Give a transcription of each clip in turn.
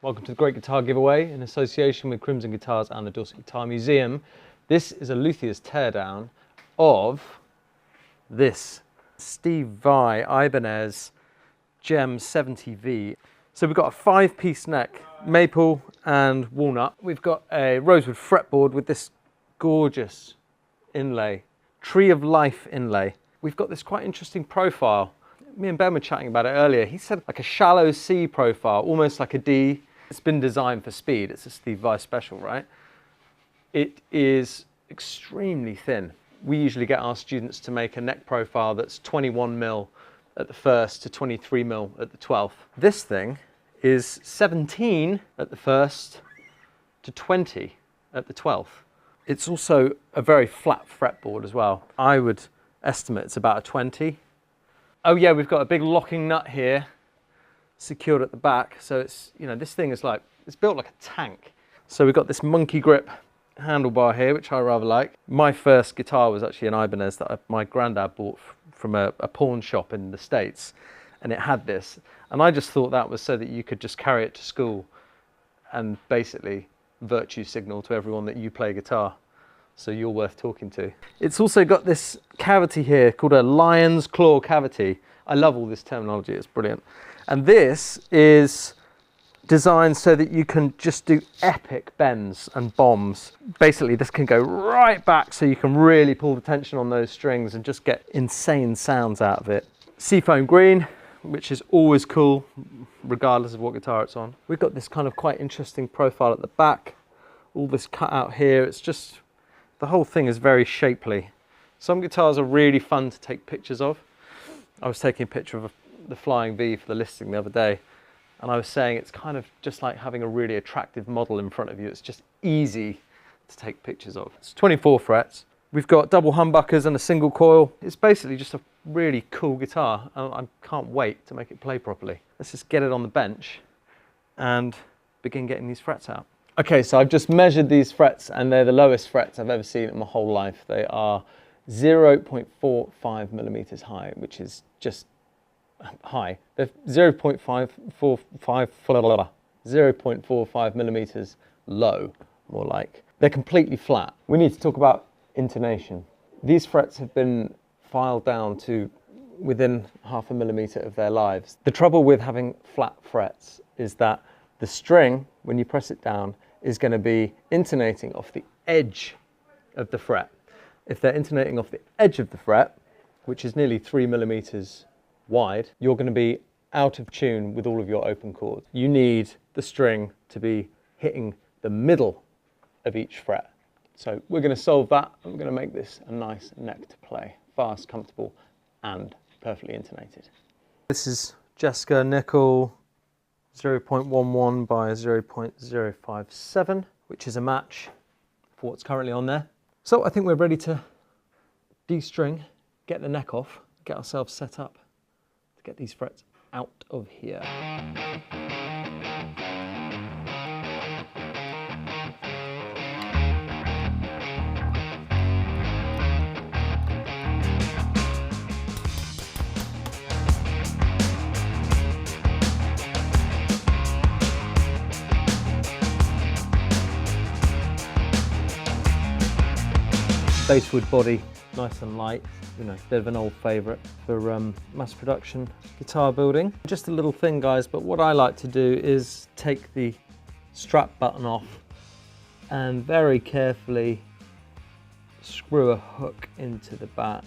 Welcome to the Great Guitar Giveaway in association with Crimson Guitars and the Dorset Guitar Museum. This is a Luthier's teardown of this Steve Vai Ibanez Jem70V. So we've got a 5-piece neck, maple and walnut. We've got a rosewood fretboard with this gorgeous inlay, Tree of Life inlay. We've got this quite interesting profile. Me and Ben were chatting about it earlier. He said like a shallow C profile, almost like a D. It's been designed for speed. It's a Steve Vai special, right? It is extremely thin. We usually get our students to make a neck profile that's 21mm at the 1st to 23mm at the 12th. This thing is 17 at the 1st to 20 at the 12th. It's also a very flat fretboard as well. I would estimate it's about a 20. Oh yeah, we've got a big locking nut here secured at the back. So it's, you know, this thing is like, it's built like a tank. So we've got this monkey grip handlebar here, which I rather like. My first guitar was actually an Ibanez that my granddad bought from a pawn shop in the States, and it had this. And I just thought that was so that you could just carry it to school and basically virtue signal to everyone that you play guitar. So you're worth talking to. It's also got this cavity here called a lion's claw cavity. I love all this terminology, it's brilliant. And this is designed so that you can just do epic bends and bombs. Basically, this can go right back so you can really pull the tension on those strings and just get insane sounds out of it. Seafoam green, which is always cool, regardless of what guitar it's on. We've got this kind of quite interesting profile at the back. All this cut out here, it's just, the whole thing is very shapely. Some guitars are really fun to take pictures of. I was taking a picture of the Flying V for the listing the other day, and I was saying it's kind of just like having a really attractive model in front of you. It's just easy to take pictures of. It's 24 frets. We've got double humbuckers and a single coil. It's basically just a really cool guitar, and I can't wait to make it play properly. Let's just get it on the bench and begin getting these frets out. Okay, so I've just measured these frets, and they're the lowest frets I've ever seen in my whole life. They are 0.45mm high, which is just high. They're 0.45mm low, more like. They're completely flat. We need to talk about intonation. These frets have been filed down to within 0.5 millimeter of their lives. The trouble with having flat frets is that the string, when you press it down, is going to be intonating off the edge of the fret. If they're intonating off the edge of the fret, which is nearly 3 millimeters wide, you're going to be out of tune with all of your open chords. You need the string to be hitting the middle of each fret. So we're going to solve that, and we're going to make this a nice neck to play. Fast, comfortable, and perfectly intonated. This is Jessica nickel 0.11 by 0.057, which is a match for what's currently on there. So I think we're ready to de-string, get the neck off, get ourselves set up to get these frets out of here. Basswood body, nice and light, you know, bit of an old favourite for mass production guitar building. Just a little thing, guys, but what I like to do is take the strap button off and very carefully screw a hook into the back.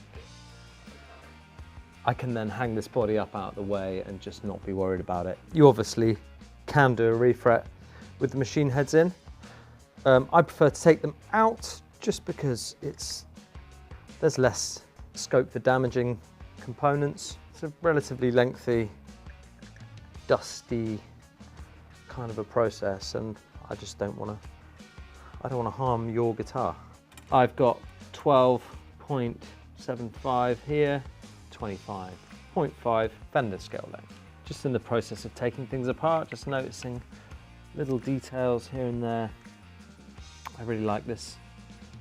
I can then hang this body up out of the way and just not be worried about it. You obviously can do a refret with the machine heads in. I prefer to take them out just because there's less scope for damaging components. It's a relatively lengthy, dusty kind of a process, and I just don't want to harm your guitar. I've got 12.75 here, 25.5 Fender scale length. Just in the process of taking things apart, just noticing little details here and there. I really like this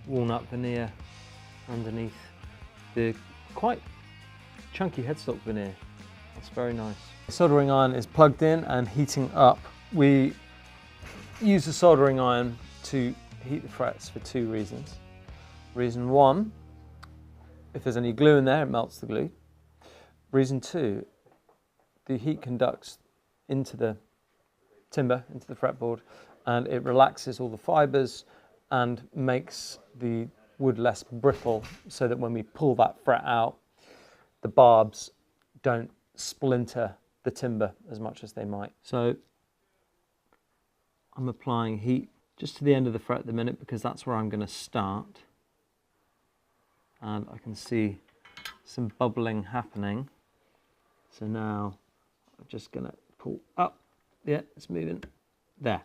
walnut veneer underneath the quite chunky headstock veneer. That's very nice. The soldering iron is plugged in and heating up. We use the soldering iron to heat the frets for two reasons. Reason one, if there's any glue in there, it melts the glue. Reason two, the heat conducts into the timber, into the fretboard, and it relaxes all the fibers and makes the wood less brittle, so that when we pull that fret out, the barbs don't splinter the timber as much as they might. So I'm applying heat just to the end of the fret at the minute, because that's where I'm going to start. And I can see some bubbling happening. So now I'm just going to pull up. Yeah, it's moving. There.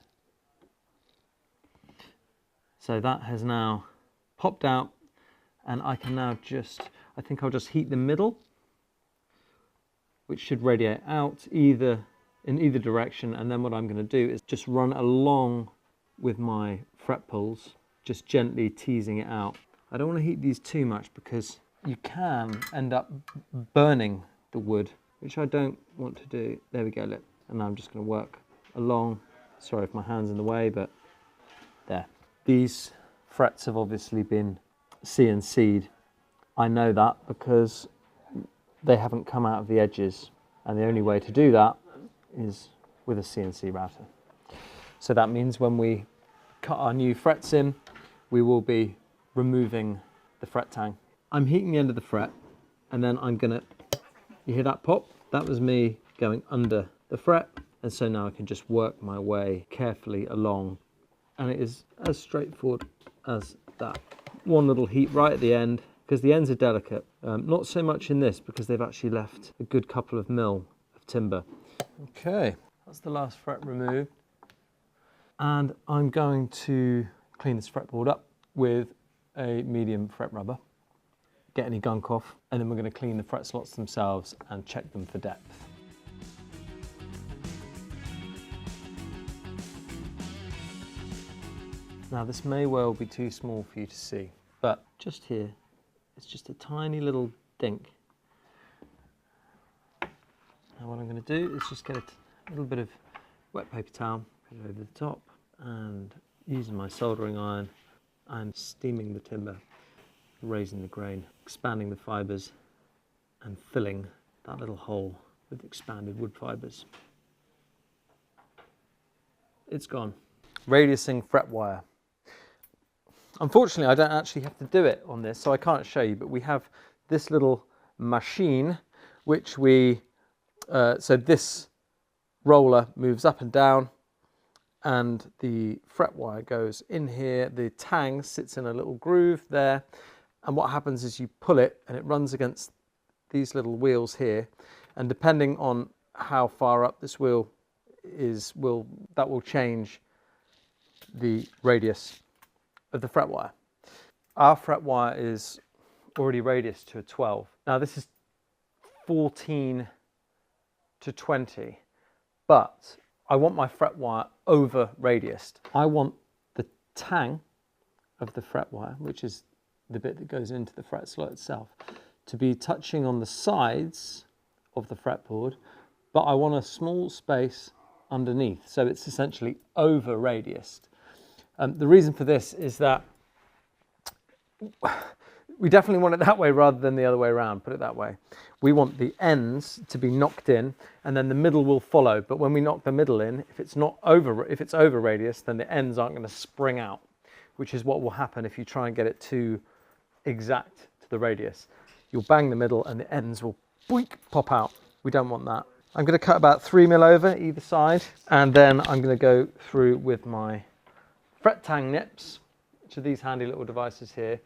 So that has now popped out, and I can now I think I'll just heat the middle, which should radiate out in either direction. And then what I'm going to do is just run along with my fret pulls, just gently teasing it out. I don't want to heat these too much, because you can end up burning the wood, which I don't want to do. There we go, look. And now I'm just going to work along. Sorry if my hand's in the way, but there. These frets have obviously been CNC'd. I know that because they haven't come out of the edges, and the only way to do that is with a CNC router. So that means when we cut our new frets in, we will be removing the fret tang. I'm heating the end of the fret, and then I'm gonna, you hear that pop? That was me going under the fret, and so now I can just work my way carefully along, and it is as straightforward as that. One little heat right at the end, because the ends are delicate. Not so much in this, because they've actually left a good couple of mil of timber. Okay, that's the last fret removed. And I'm going to clean this fretboard up with a medium fret rubber, get any gunk off, and then we're going to clean the fret slots themselves and check them for depth. Now this may well be too small for you to see, but just here, it's just a tiny little dink. Now what I'm going to do is just get a little bit of wet paper towel, put it over the top, and using my soldering iron, I'm steaming the timber, raising the grain, expanding the fibres, and filling that little hole with expanded wood fibres. It's gone. Radiusing fret wire. Unfortunately, I don't actually have to do it on this, so I can't show you, but we have this little machine, which so this roller moves up and down, and the fret wire goes in here. The tang sits in a little groove there, and what happens is you pull it, and it runs against these little wheels here, and depending on how far up this wheel is, that will change the radius of the fret wire. Our fret wire is already radiused to a 12. Now this is 14 to 20, but I want my fret wire over radiused. I want the tang of the fret wire, which is the bit that goes into the fret slot itself, to be touching on the sides of the fretboard, but I want a small space underneath, so it's essentially over radiused. The reason for this is that we definitely want it that way rather than the other way around, put it that way. We want the ends to be knocked in, and then the middle will follow. But when we knock the middle in, if it's over radius, then the ends aren't going to spring out, which is what will happen if you try and get it too exact to the radius. You'll bang the middle and the ends will boink, pop out. We don't want that. I'm going to cut about 3 mil over either side, and then I'm going to go through with my fret tang nips, which are these handy little devices here,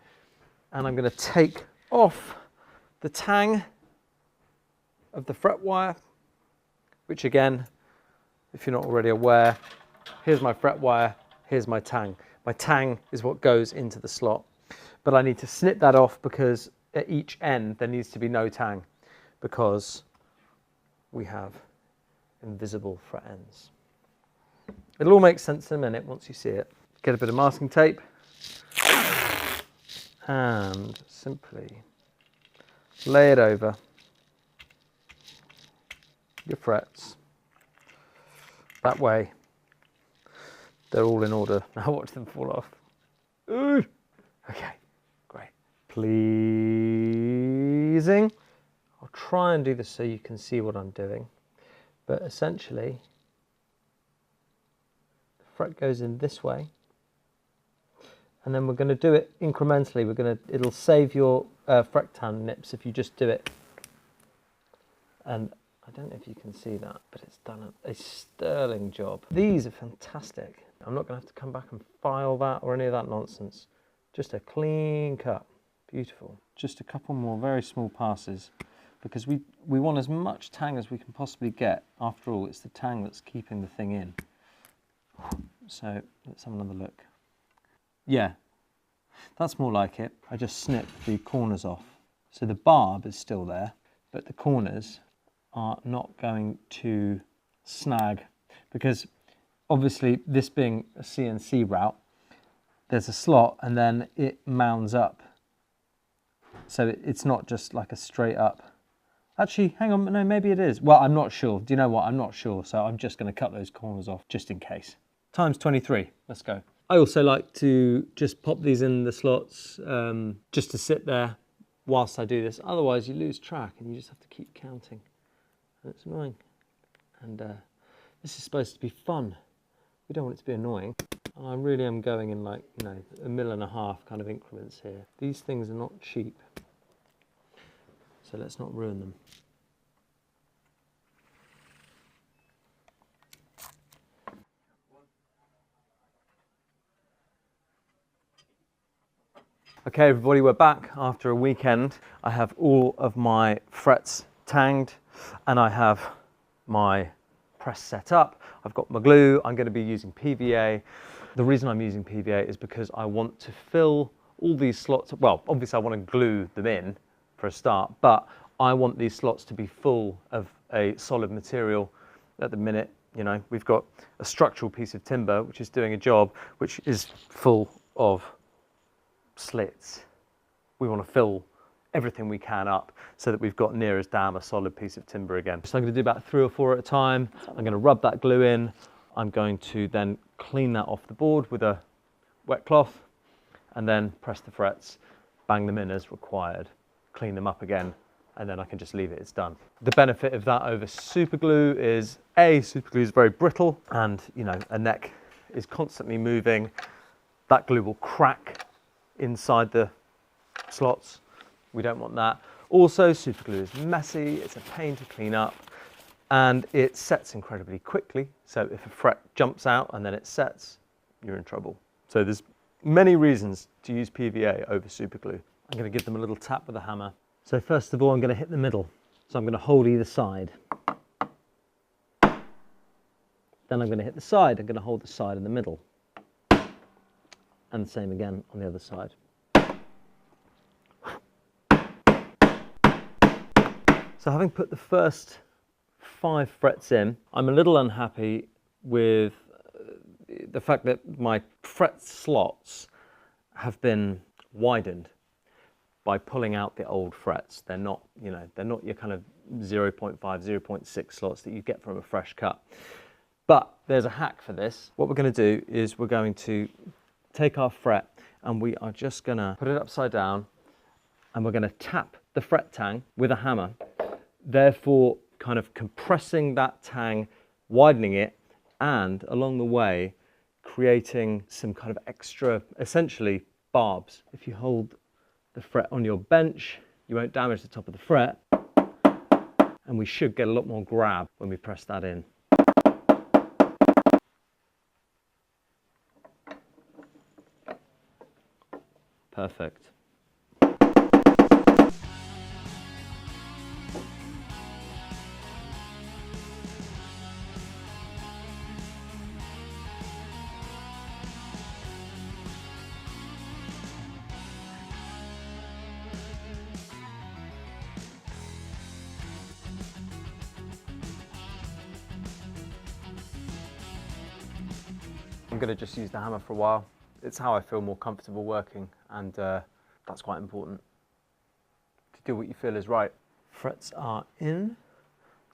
and I'm going to take off the tang of the fret wire, which again, if you're not already aware, here's my fret wire, here's my tang. My tang is what goes into the slot, but I need to snip that off because at each end there needs to be no tang, because we have invisible fret ends. It'll all make sense in a minute once you see it. Get a bit of masking tape and simply lay it over your frets. That way They're all in order. Now watch them fall off. Ooh. Okay, great. Pleasing. I'll try and do this so you can see what I'm doing. But essentially, the fret goes in this way. And then we're going to do it incrementally. It'll save your fret tan nips if you just do it. And I don't know if you can see that, but it's done a sterling job. These are fantastic. I'm not going to have to come back and file that or any of that nonsense. Just a clean cut. Beautiful. Just a couple more very small passes because we want as much tang as we can possibly get. After all, it's the tang that's keeping the thing in. So let's have another look. Yeah, that's more like it. I just snipped the corners off. So the barb is still there, but the corners are not going to snag because obviously this being a CNC route, there's a slot and then it mounds up. So it's not just like a straight up. Actually, hang on, no, maybe it is. Well, I'm not sure. Do you know what? I'm not sure. So I'm just going to cut those corners off just in case. Times 23, let's go. I also like to just pop these in the slots just to sit there whilst I do this. Otherwise you lose track and you just have to keep counting. And it's annoying. And this is supposed to be fun. We don't want it to be annoying. And I really am going in like, you know, 1.5 mil kind of increments here. These things are not cheap. So let's not ruin them. Okay everybody, we're back after a weekend. I have all of my frets tanged and I have my press set up. I've got my glue. I'm going to be using PVA. The reason I'm using PVA is because I want to fill all these slots. Well, obviously I want to glue them in for a start, but I want these slots to be full of a solid material. At the minute, you know, we've got a structural piece of timber which is doing a job which is full of slits. We want to fill everything we can up so that we've got near as damn a solid piece of timber again. So I'm going to do about 3 or 4 at a time. I'm going to rub that glue in. I'm going to then clean that off the board with a wet cloth and then press the frets, bang them in as required, clean them up again, and then I can just leave it, it's done. The benefit of that over super glue is A, super glue is very brittle and, you know, a neck is constantly moving. That glue will crack inside the slots. We don't want that. Also, super glue is messy, it's a pain to clean up, and it sets incredibly quickly. So if a fret jumps out and then it sets, you're in trouble. So there's many reasons to use PVA over super glue. I'm going to give them a little tap with a hammer. So first of all, I'm going to hit the middle. So I'm going to hold either side. Then I'm going to hit the side. I'm going to hold the side in the middle. And the same again on the other side. So having put the first 5 frets in, I'm a little unhappy with the fact that my fret slots have been widened by pulling out the old frets. They're not, you know, they're not your kind of 0.5, 0.6 slots that you get from a fresh cut. But there's a hack for this. What we're going to do is we're going to take our fret and we are just going to put it upside down and we're going to tap the fret tang with a hammer, therefore kind of compressing that tang, widening it, and along the way creating some kind of extra, essentially barbs. If you hold the fret on your bench, you won't damage the top of the fret, and we should get a lot more grab when we press that in. Perfect. I'm going to just use the hammer for a while. It's how I feel more comfortable working, and that's quite important. To do what you feel is right. Frets are in.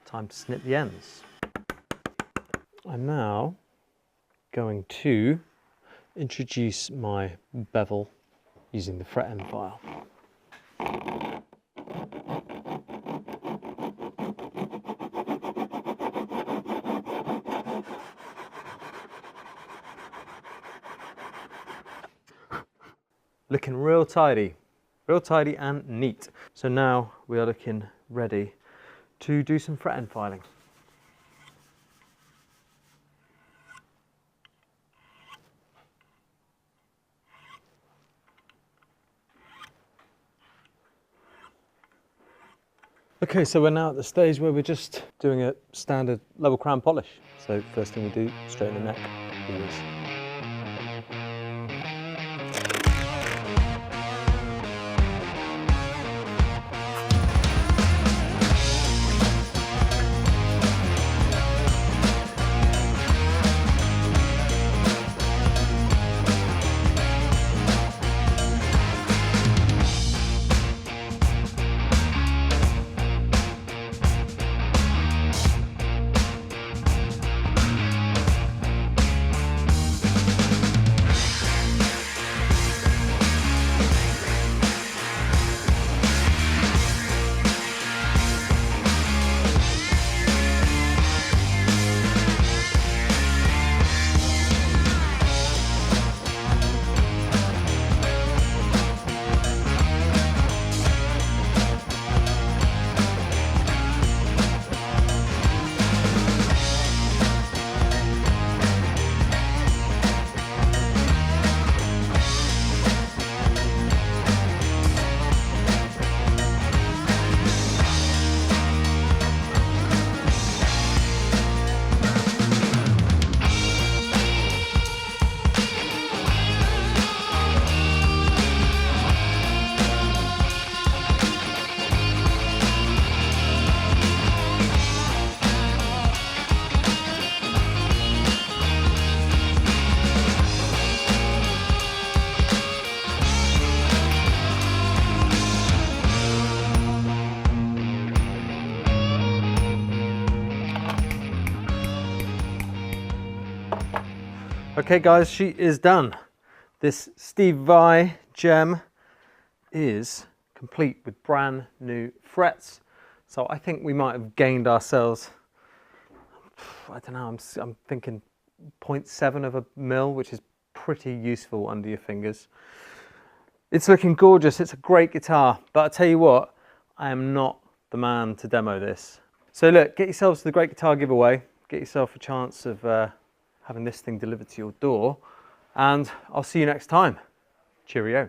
Time to snip the ends. I'm now going to introduce my bevel using the fret end file. Looking real tidy and neat. So now we are looking ready to do some fret end filing. Okay, so we're now at the stage where we're just doing a standard level crown polish. So first thing we do, straighten the neck, always. Okay guys, she is done. This Steve Vai Jem is complete with brand new frets. So I think we might have gained ourselves, I don't know, I'm thinking 0.7 of a mil, which is pretty useful under your fingers. It's looking gorgeous, it's a great guitar, but I tell you what, I am not the man to demo this. So look, get yourselves to the Great Guitar giveaway, get yourself a chance of having this thing delivered to your door, and I'll see you next time. Cheerio.